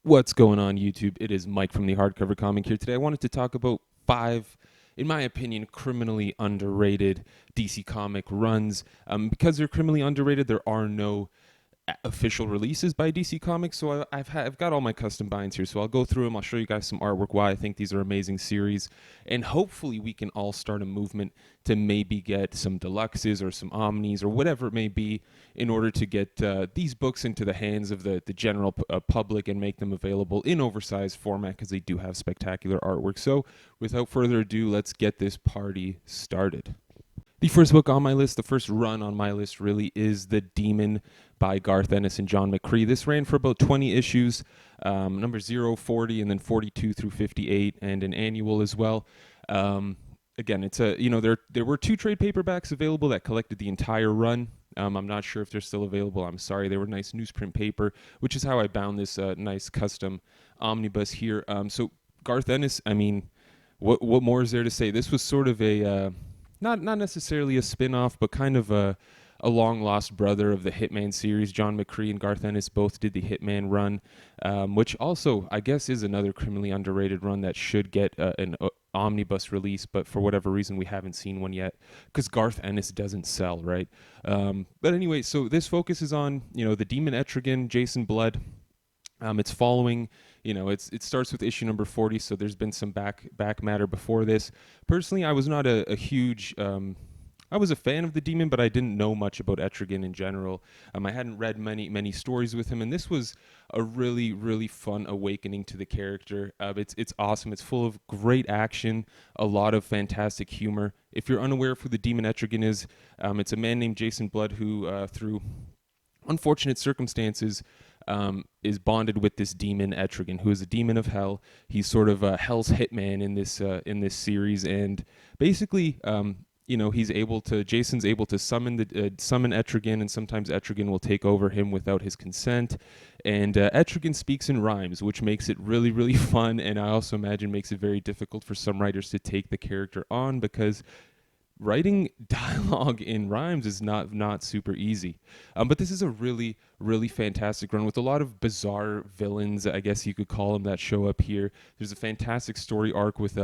What's going on, YouTube? It is Mike from the Hardcover Comic here. Today I wanted to talk about five, in my opinion, criminally underrated DC comic runs. Because they're criminally underrated, there are no official releases by DC Comics. So I've got all my custom binds here. So I'll go through them. I'll show you guys some artwork, why I think these are amazing series, and hopefully we can all start a movement to maybe get some deluxes or some omnis or whatever it may be in order to get these books into the hands of the general public and make them available in oversized format because they do have spectacular artwork. So without further ado, let's get this party started. The first book on my list, the first run on my list, really is The Demon by Garth Ennis and John McCree. This ran for about 20 issues, number 0, 40, and then 42 through 58, and an annual as well. Again, it's there were two trade paperbacks available that collected the entire run. I'm not sure if they're still available. I'm sorry. They were nice newsprint paper, which is how I bound this nice custom omnibus here. So Garth Ennis, I mean, what more is there to say? This was sort of a not necessarily a spin-off, but kind of a long lost brother of the Hitman series. John McCree and Garth Ennis both did the Hitman run, which also I guess is another criminally underrated run that should get an omnibus release, but for whatever reason we haven't seen one yet because Garth Ennis doesn't sell, right? But anyway, so this focuses on the Demon Etrigan, Jason Blood. It's following, it starts with issue number 40, so there's been some back matter before this. Personally, I was not a huge, I was a fan of the Demon, but I didn't know much about Etrigan in general. I hadn't read many stories with him, and this was a really, really fun awakening to the character. It's awesome. It's full of great action, a lot of fantastic humor. If you're unaware of who the Demon Etrigan is, it's a man named Jason Blood who, through unfortunate circumstances, is bonded with this demon Etrigan, who is a demon of hell. He's sort of hell's hitman in this series, and basically, Jason's able to summon Etrigan, and sometimes Etrigan will take over him without his consent. And Etrigan speaks in rhymes, which makes it really, really fun, and I also imagine makes it very difficult for some writers to take the character on because writing dialogue in rhymes is not super easy. But this is a really, really fantastic run with a lot of bizarre villains, I guess you could call them, that show up here. There's a fantastic story arc with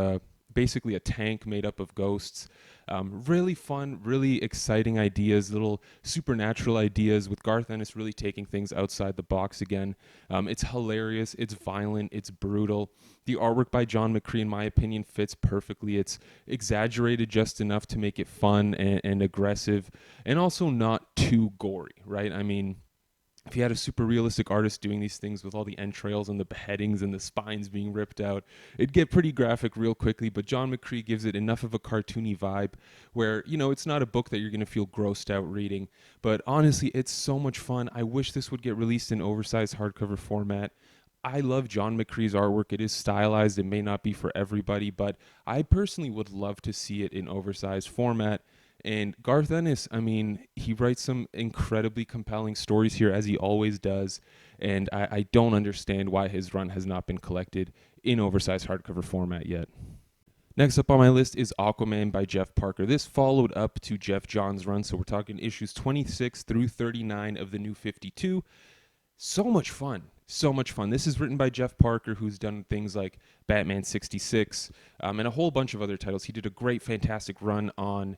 basically a tank made up of ghosts. Really fun, really exciting ideas, little supernatural ideas, with Garth Ennis really taking things outside the box again. It's hilarious, it's violent, it's brutal. The artwork by John McCree, in my opinion, fits perfectly. It's exaggerated just enough to make it fun and aggressive, and also not too gory, right? I mean, if you had a super realistic artist doing these things with all the entrails and the beheadings and the spines being ripped out, it'd get pretty graphic real quickly. But John McCree gives it enough of a cartoony vibe where, it's not a book that you're going to feel grossed out reading. But honestly, it's so much fun. I wish this would get released in oversized hardcover format. I love John McCree's artwork. It is stylized. It may not be for everybody, but I personally would love to see it in oversized format. And Garth Ennis, I mean, he writes some incredibly compelling stories here, as he always does. And I don't understand why his run has not been collected in oversized hardcover format yet. Next up on my list is Aquaman by Jeff Parker. This followed up to Jeff Johns' run, so we're talking issues 26 through 39 of the New 52. So much fun. So much fun. This is written by Jeff Parker, who's done things like Batman 66 and a whole bunch of other titles. He did a great, fantastic run on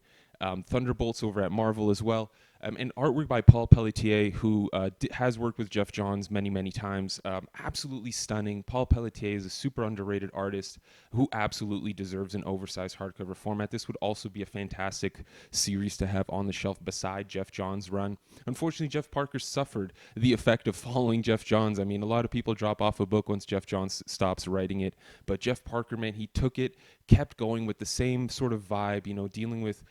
Thunderbolts over at Marvel as well. And artwork by Paul Pelletier, who has worked with Jeff Johns many times. Absolutely stunning. Paul Pelletier is a super underrated artist who absolutely deserves an oversized hardcover format. This would also be a fantastic series to have on the shelf beside Jeff Johns' run. Unfortunately, Jeff Parker suffered the effect of following Jeff Johns. I mean, a lot of people drop off a book once Jeff Johns stops writing it, but Jeff Parker, man, he took it, kept going with the same sort of vibe, dealing with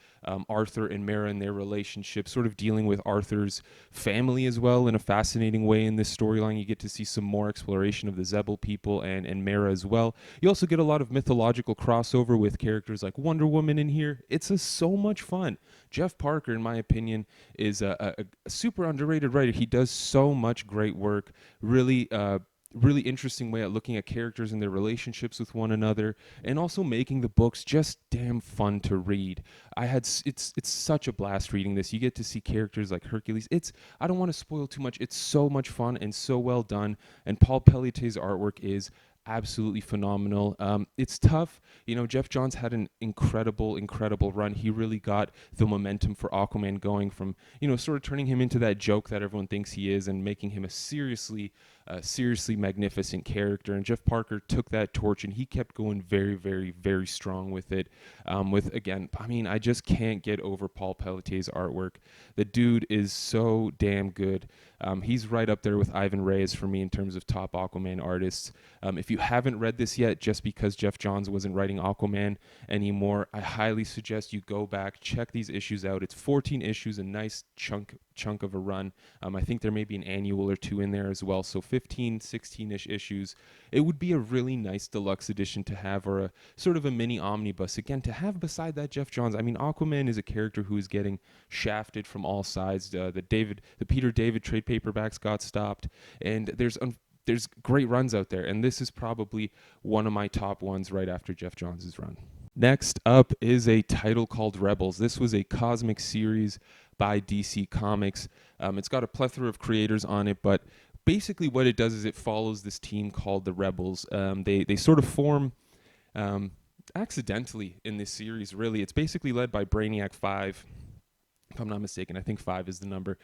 Arthur and Mara and their relationship, sort of dealing with Arthur's family as well in a fascinating way in this storyline. You get to see some more exploration of the Zebel people and Mara as well. You also get a lot of mythological crossover with characters like Wonder Woman in here. It's so much fun. Jeff Parker, in my opinion, is a super underrated writer. He does so much great work, really really interesting way at looking at characters and their relationships with one another, and also making the books just damn fun to read. It's such a blast reading this. You get to see characters like Hercules. It's I don't want to spoil too much. It's so much fun and so well done. And Paul Pelletier's artwork is absolutely phenomenal. It's tough. Jeff Johns had an incredible run. He really got the momentum for Aquaman going from, sort of turning him into that joke that everyone thinks he is and making him a seriously magnificent character. And Jeff Parker took that torch and he kept going very strong with it. I just can't get over Paul Pelletier's artwork. The dude is so damn good. He's right up there with Ivan Reyes for me in terms of top Aquaman artists. If you haven't read this yet, just because Jeff Johns wasn't writing Aquaman anymore, I highly suggest you go back, check these issues out. It's 14 issues, a nice chunk of a run. I think there may be an annual or two in there as well, so 15, 16-ish issues. It would be a really nice deluxe edition to have, or a sort of a mini omnibus, again, to have beside that Jeff Johns. I mean, Aquaman is a character who is getting shafted from all sides. The Peter David trade paperbacks got stopped, and there's great runs out there, and this is probably one of my top ones right after Jeff Johns' run. Next up is a title called Rebels. This was a cosmic series by DC Comics. It's got a plethora of creators on it, but basically what it does is it follows this team called the Rebels. They sort of form accidentally in this series, really. It's basically led by Brainiac 5. If I'm not mistaken, I think 5 is the number,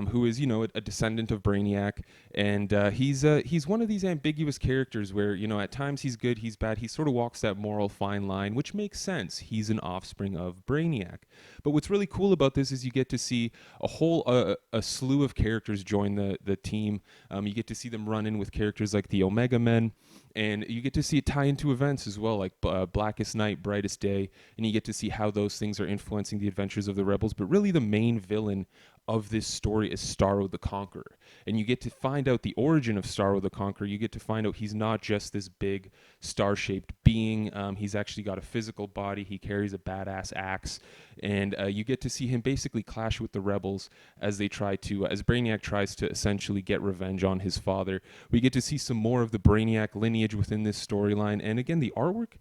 who is, a descendant of Brainiac. And he's one of these ambiguous characters where, at times he's good, he's bad. He sort of walks that moral fine line, which makes sense. He's an offspring of Brainiac. But what's really cool about this is you get to see a slew of characters join the team. You get to see them run in with characters like the Omega Men. And you get to see it tie into events as well, like Blackest Night, Brightest Day, and you get to see how those things are influencing the adventures of the Rebels. But really the main villain of this story is Starro the Conqueror. And you get to find out the origin of Starro the Conqueror. You get to find out he's not just this big star-shaped being. He's actually got a physical body. He carries a badass axe. And you get to see him basically clash with the Rebels as Brainiac tries to essentially get revenge on his father. We get to see some more of the Brainiac lineage within this storyline. And again, the artwork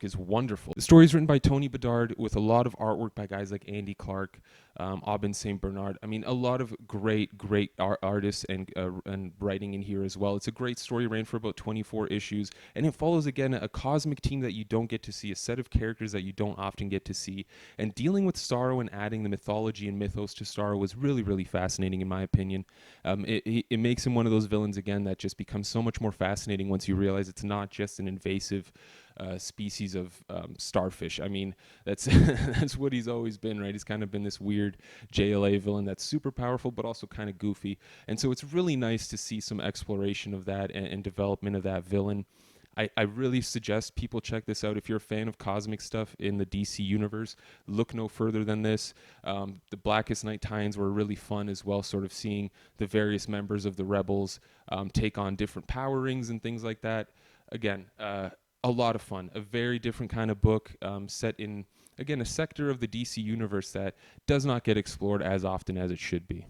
is wonderful. The story is written by Tony Bedard with a lot of artwork by guys like Andy Clark, Aubin St. Bernard. I mean, a lot of great artists and writing in here as well. It's a great story, ran for about 24 issues, and it follows, again, a cosmic team that you don't get to see, a set of characters that you don't often get to see. And dealing with Starro and adding the mythology and mythos to Starro was really fascinating, in my opinion. It makes him one of those villains, again, that just becomes so much more fascinating once you realize it's not just an invasive species of starfish. I mean, that's that's what he's always been, right? He's kind of been this weird JLA villain that's super powerful but also kind of goofy. And so it's really nice to see some exploration of that and development of that villain. I really suggest people check this out. If you're a fan of cosmic stuff in the DC universe, look no further than this. The Blackest Night tie-ins were really fun as well, sort of seeing the various members of the Rebels take on different power rings and things like that. Again, a lot of fun. A very different kind of book, set in, again, a sector of the DC universe that does not get explored as often as it should be.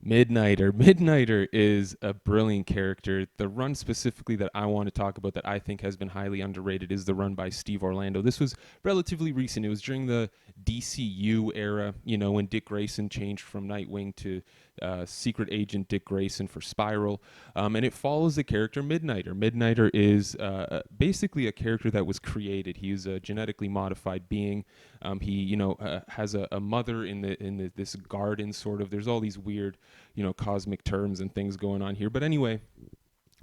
Midnighter is a brilliant character. The run specifically that I want to talk about that I think has been highly underrated is the run by Steve Orlando. This was relatively recent. It was during the DCU era, when Dick Grayson changed from Nightwing to Secret Agent Dick Grayson for Spiral. And it follows the character Midnighter. Midnighter is basically a character that was created. He is a genetically modified being. He, has a mother in this garden, sort of. There's all these weird, cosmic terms and things going on here. But anyway,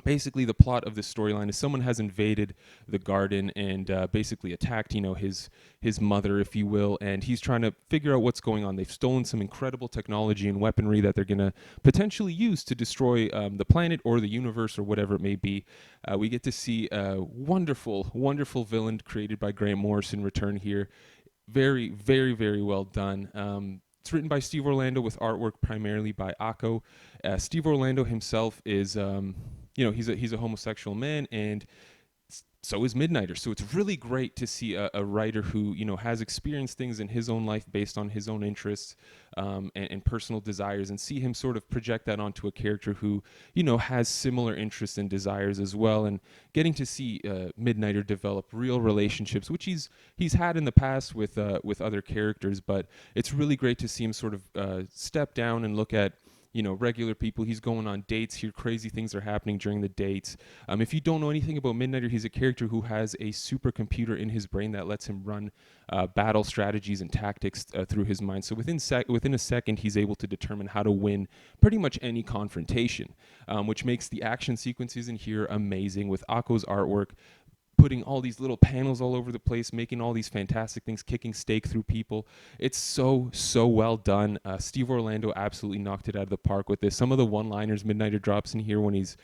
basically the plot of this storyline is someone has invaded the garden and basically attacked, his mother, if you will, and he's trying to figure out what's going on. They've stolen some incredible technology and weaponry that they're going to potentially use to destroy the planet or the universe or whatever it may be. We get to see a wonderful villain created by Grant Morrison return here. Very well done. It's written by Steve Orlando with artwork primarily by Akko. Steve Orlando himself is, he's a homosexual man, and so is Midnighter. So it's really great to see a writer who, has experienced things in his own life based on his own interests, and personal desires, and see him sort of project that onto a character who, has similar interests and desires as well. And getting to see Midnighter develop real relationships, which he's had in the past with other characters, but it's really great to see him sort of step down and look at, regular people. He's going on dates here. Crazy things are happening during the dates. If you don't know anything about Midnighter, he's a character who has a supercomputer in his brain that lets him run battle strategies and tactics through his mind. So within a second, he's able to determine how to win pretty much any confrontation, which makes the action sequences in here amazing with Akko's artwork, putting all these little panels all over the place, making all these fantastic things, kicking stake through people. It's so well done. Steve Orlando absolutely knocked it out of the park with this. Some of the one-liners Midnighter drops in here when he's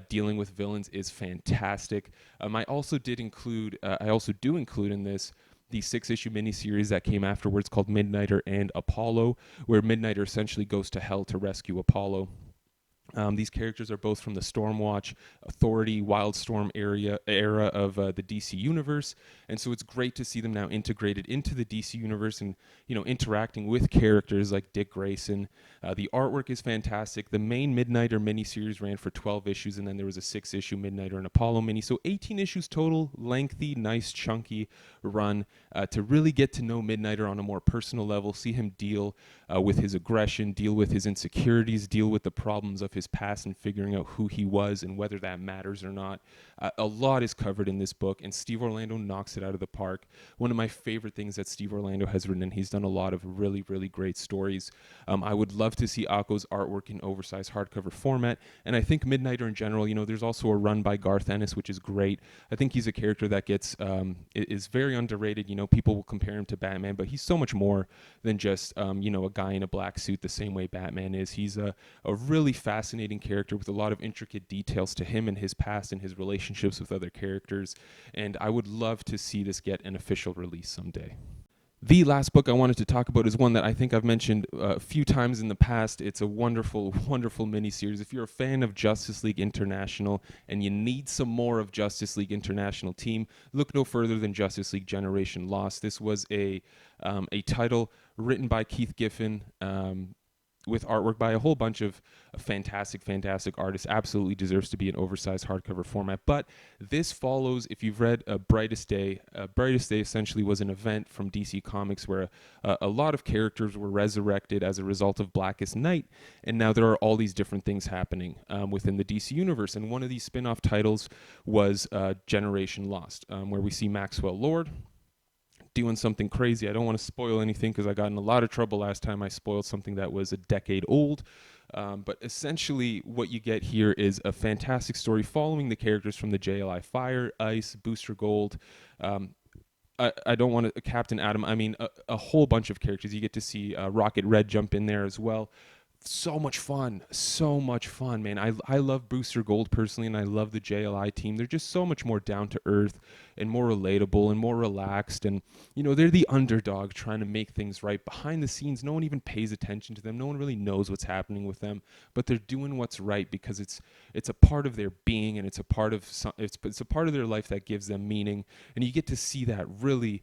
dealing with villains is fantastic. I also do include in this the 6-issue miniseries that came afterwards called Midnighter and Apollo, where Midnighter essentially goes to hell to rescue Apollo. These characters are both from the Stormwatch, Authority, Wildstorm era of the DC universe, and so it's great to see them now integrated into the DC universe and interacting with characters like Dick Grayson. The artwork is fantastic. The main Midnighter miniseries ran for 12 issues, and then there was a 6-issue Midnighter and Apollo mini, so 18 issues total. Lengthy, nice, chunky run to really get to know Midnighter on a more personal level, see him deal with his aggression, deal with his insecurities, deal with the problems of his past, and figuring out who he was and whether that matters or not. A lot is covered in this book, and Steve Orlando knocks it out of the park. One of my favorite things that Steve Orlando has written, and he's done a lot of really, really great stories. I would love to see Akko's artwork in oversized hardcover format, and I think Midnighter in general, there's also a run by Garth Ennis, which is great. I think he's a character that is very underrated. People will compare him to Batman, but he's so much more than just, a guy in a black suit the same way Batman is. He's a really fascinating character with a lot of intricate details to him and his past and his relationships with other characters, and I would love to see this get an official release someday. The last book I wanted to talk about is one that I think I've mentioned a few times in the past. It's a wonderful, wonderful miniseries. If you're a fan of Justice League International and you need some more of Justice League International Team, look no further than Justice League Generation Lost. This was a title written by Keith Giffen, with artwork by a whole bunch of fantastic artists. Absolutely deserves to be an oversized hardcover format. But this follows, if you've read Brightest Day, Brightest Day essentially was an event from DC Comics where a lot of characters were resurrected as a result of Blackest Night, and now there are all these different things happening within the DC universe. And one of these spin-off titles was Generation Lost, where we see Maxwell Lord doing something crazy. I don't want to spoil anything because I got in a lot of trouble last time I spoiled something that was a decade old. But essentially what you get here is a fantastic story following the characters from the JLI Fire, Ice, Booster Gold, I don't want to Captain Atom. I mean, a whole bunch of characters. You get to see Rocket Red jump in there as well. So much fun, man. I love Booster Gold personally, and I love the JLI team. They're just so much more down to earth and more relatable and more relaxed, and they're the underdog trying to make things right. Behind the scenes, no one even pays attention to them. No one really knows what's happening with them, but they're doing what's right because it's a part of their being, and it's a part of it's a part of their life that gives them meaning. And you get to see that really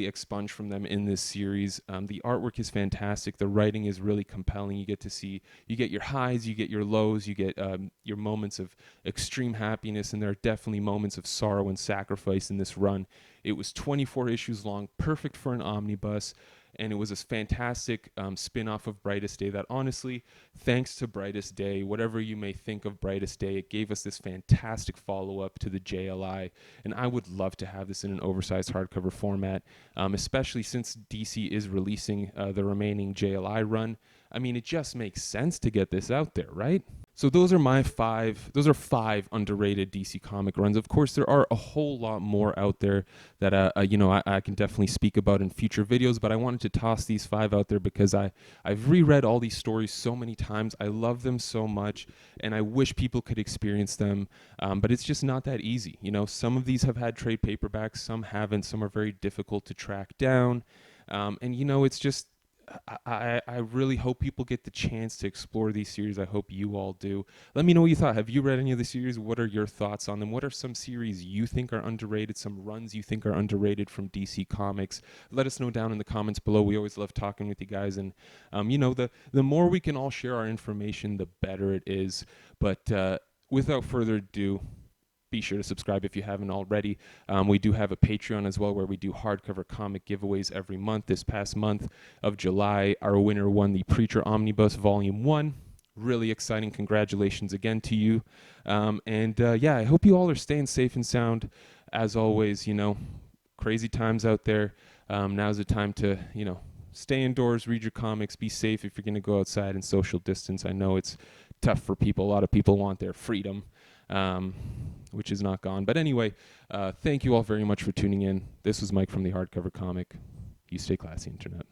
expunge from them in this series. The artwork is fantastic. The writing is really compelling. You get your highs, you get your lows, you get your moments of extreme happiness, and there are definitely moments of sorrow and sacrifice in this run. It was 24 issues long, perfect for an omnibus, and it was a fantastic spin-off of Brightest Day that honestly, thanks to Brightest Day, whatever you may think of Brightest Day, it gave us this fantastic follow-up to the JLI, and I would love to have this in an oversized hardcover format, especially since DC is releasing the remaining JLI run. I mean, it just makes sense to get this out there, right? So those are five underrated DC comic runs. Of course, there are a whole lot more out there that I can definitely speak about in future videos, but I wanted to toss these 5 out there because I've reread all these stories so many times. I love them so much, and I wish people could experience them, but it's just not that easy. Some of these have had trade paperbacks, some haven't, some are very difficult to track down, and it's just I really hope people get the chance to explore these series. I hope you all do. Let me know what you thought. Have you read any of the series? What are your thoughts on them? What are some series you think are underrated? Some runs you think are underrated from DC Comics? Let us know down in the comments below. We always love talking with you guys, and the more we can all share our information, the better it is. But without further ado, be sure to subscribe if you haven't already. We do have a Patreon as well where we do hardcover comic giveaways every month. This past month of July, our winner won the Preacher Omnibus Volume 1. Really exciting. Congratulations again to you. Yeah, I hope you all are staying safe and sound. As always, crazy times out there. Now's the time to, stay indoors, read your comics, be safe if you're going to go outside and social distance. I know it's tough for people. A lot of people want their freedom. Which is not gone. But anyway, thank you all very much for tuning in. This was Mike from the Hardcover Comic. You stay classy, Internet.